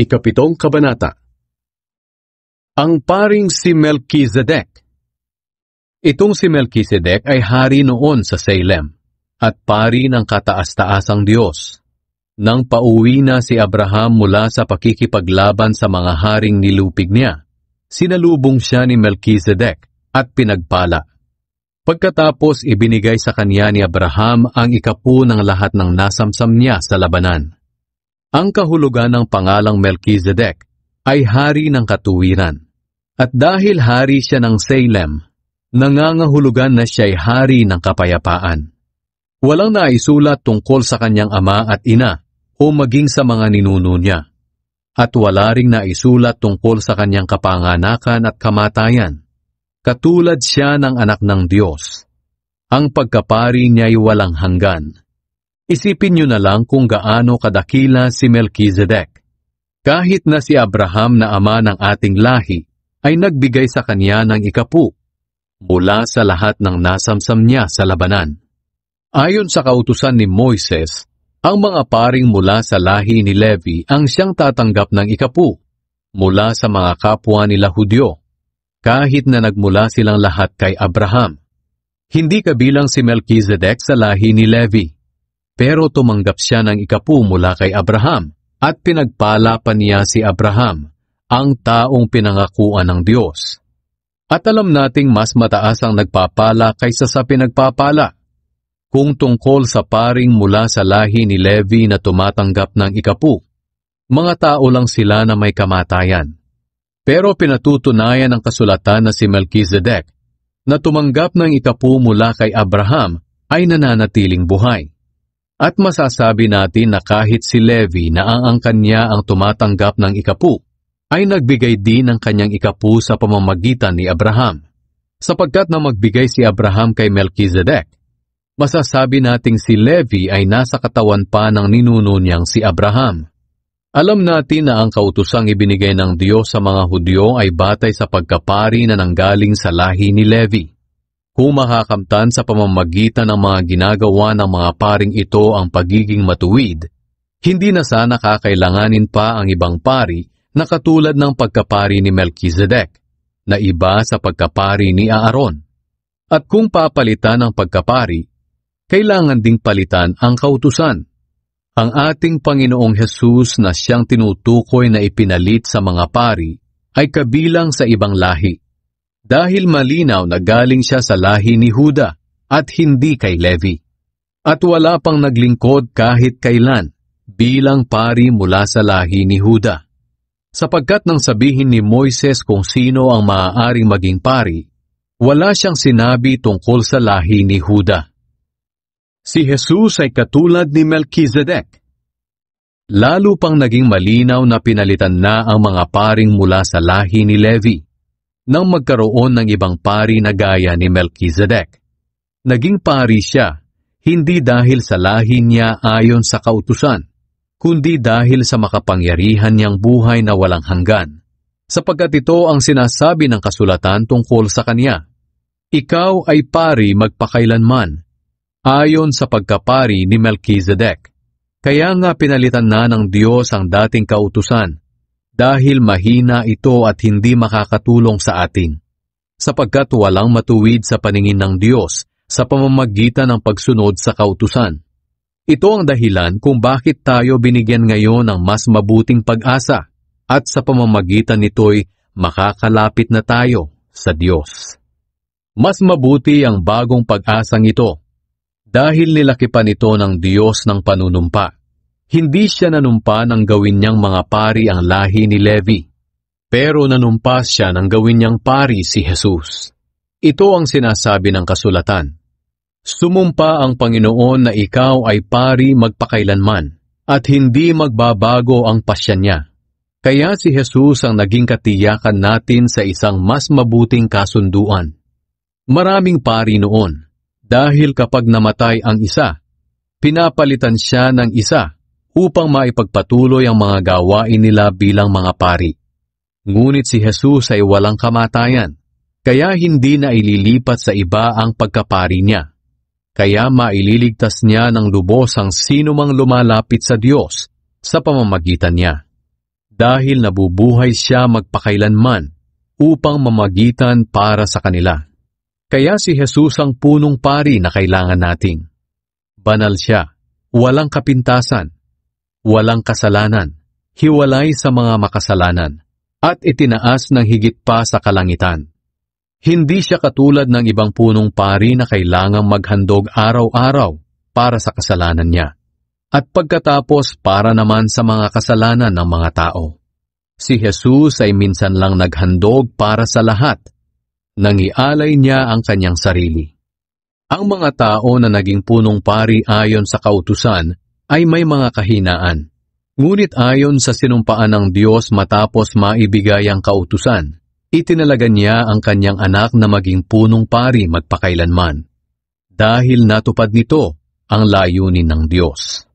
Ikapitong Kabanata. Ang paring si Melchizedek. Itong si Melchizedek ay hari noon sa Salem, at pari ng kataas-taasang Diyos. Nang pauwi na si Abraham mula sa pakikipaglaban sa mga haring nilupig niya, sinalubong siya ni Melchizedek at pinagpala. Pagkatapos ibinigay sa kanya ni Abraham ang 10 ng lahat ng nasamsam niya sa labanan. Ang kahulugan ng pangalang Melchizedek ay hari ng katuwiran. At dahil hari siya ng Salem, nangangahulugan na siya'y hari ng kapayapaan. Walang naisulat tungkol sa kanyang ama at ina o maging sa mga ninuno niya. At wala ring naisulat tungkol sa kanyang kapanganakan at kamatayan. Katulad siya ng anak ng Diyos. Ang pagkapari niya'y walang hanggan. Isipin niyo na lang kung gaano kadakila si Melchizedek. Kahit na si Abraham na ama ng ating lahi, ay nagbigay sa kanya ng 10 mula sa lahat ng nasamsam niya sa labanan. Ayon sa kautusan ni Moises, ang mga paring mula sa lahi ni Levi ang siyang tatanggap ng 10 mula sa mga kapwa nila Hudyo, kahit na nagmula silang lahat kay Abraham. Hindi kabilang si Melchizedek sa lahi ni Levi, pero tumanggap siya ng 10 mula kay Abraham at pinagpala pa niya si Abraham, ang taong pinangakuan ng Diyos. At alam nating mas mataas ang nagpapala kaysa sa pinagpapala. Kung tungkol sa paring mula sa lahi ni Levi na tumatanggap ng 10, mga tao lang sila na may kamatayan. Pero pinatutunayan ng kasulatan na si Melchizedek na tumanggap ng 10 mula kay Abraham ay nananatiling buhay. At masasabi natin na kahit si Levi na ang kanya ang tumatanggap ng 10, ay nagbigay din ng kanyang 10 sa pamamagitan ni Abraham. Sapagkat na magbigay si Abraham kay Melchizedek, masasabi nating si Levi ay nasa katawan pa ng ninuno niyang si Abraham. Alam natin na ang kautusang ibinigay ng Diyos sa mga Hudyo ay batay sa pagkapari na nanggaling sa lahi ni Levi. Kung makakamtan sa pamamagitan ng mga ginagawa ng mga paring ito ang pagiging matuwid, hindi na sana kakailanganin pa ang ibang pari na katulad ng pagkapari ni Melchizedek, na iba sa pagkapari ni Aaron. At kung papalitan ang pagkapari, kailangan ding palitan ang kautusan. Ang ating Panginoong Hesus na siyang tinutukoy na ipinalit sa mga pari ay kabilang sa ibang lahi. Dahil malinaw na galing siya sa lahi ni Huda at hindi kay Levi. At wala pang naglingkod kahit kailan bilang pari mula sa lahi ni Huda. Sapagkat nang sabihin ni Moises kung sino ang maaaring maging pari, wala siyang sinabi tungkol sa lahi ni Huda. Si Jesus ay katulad ni Melchizedek. Lalo pang naging malinaw na pinalitan na ang mga paring mula sa lahi ni Levi nang magkaroon ng ibang pari na gaya ni Melchizedek. Naging pari siya, hindi dahil sa lahi niya ayon sa kautusan, kundi dahil sa makapangyarihan niyang buhay na walang hanggan, sapagkat ito ang sinasabi ng kasulatan tungkol sa kanya. Ikaw ay pari magpakailanman, ayon sa pagkapari ni Melchizedek. Kaya nga pinalitan na ng Diyos ang dating kautusan, dahil mahina ito at hindi makakatulong sa atin, sapagkat walang matuwid sa paningin ng Diyos sa pamamagitan ng pagsunod sa kautusan. Ito ang dahilan kung bakit tayo binigyan ngayon ng mas mabuting pag-asa, at sa pamamagitan nito'y makakalapit na tayo sa Diyos. Mas mabuti ang bagong pag-asang ito, dahil nilakipan ito ng Diyos ng panunumpa. Hindi siya nanumpa ng gawin niyang mga pari ang lahi ni Levi, pero nanumpa siya ng gawin niyang pari si Jesus. Ito ang sinasabi ng kasulatan. Sumumpa ang Panginoon na ikaw ay pari magpakailanman, at hindi magbabago ang pasya niya. Kaya si Jesus ang naging katiyakan natin sa isang mas mabuting kasunduan. Maraming pari noon, dahil kapag namatay ang isa, pinapalitan siya ng isa, upang maipagpatuloy ang mga gawain nila bilang mga pari. Ngunit si Jesus ay walang kamatayan, kaya hindi na ililipat sa iba ang pagkapari niya. Kaya maililigtas niya ng lubos ang sinumang lumalapit sa Diyos sa pamamagitan niya. dahil nabubuhay siya magpakailanman upang mamagitan para sa kanila. Kaya si Jesus ang punong pari na kailangan nating. Banal siya, walang kapintasan, walang kasalanan, hiwalay sa mga makasalanan, at itinaas ng higit pa sa kalangitan. Hindi siya katulad ng ibang punong pari na kailangang maghandog araw-araw para sa kasalanan niya, at pagkatapos para naman sa mga kasalanan ng mga tao. Si Jesus ay minsan lang naghandog para sa lahat, nang ialay niya ang kanyang sarili. Ang mga tao na naging punong pari ayon sa kautusan ay may mga kahinaan. Ngunit ayon sa sinumpaan ng Diyos matapos maibigay ang kautusan, itinalaga niya ang kanyang anak na maging punong pari magpakailanman. Dahil natupad nito ang layunin ng Diyos.